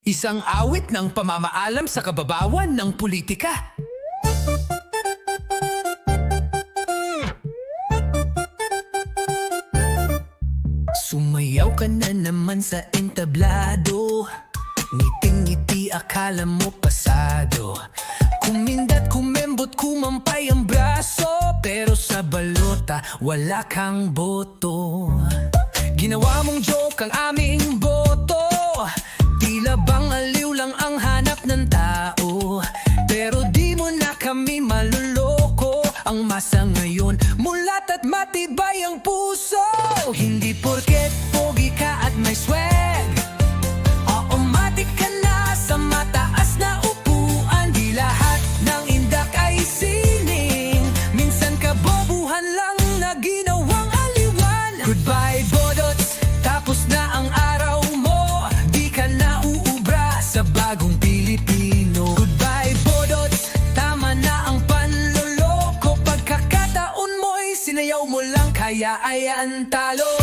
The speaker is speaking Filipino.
Isang awit ng pamamaalam sa kababawan ng politika. Sumayaw ka na naman sa entablado, ngiting-ngiti akala mo pasado. Kumindat, kumembot, kumampay ang braso, pero sa balota wala kang boto. Ginawa mong joke ang aming boto, tila bang aliw lang ang hanap ng tao. Pero di mo na kami maluloko, ang masa ngayon mulat at matibay ang puso. Hindi porket pogi ka at may swag, automatic ka na sa mataas na upuan. Di lahat ng indak ay sining, minsan kabobuhan lang na ginawang aliwan. Goodbye bodots, tapos na ang araw mo, di ka na uubra sa bagong Pilipino. Goodbye bodots, tama na ang panloloko, pagkakataon mo'y sinayaw mo lang kaya ayan talo.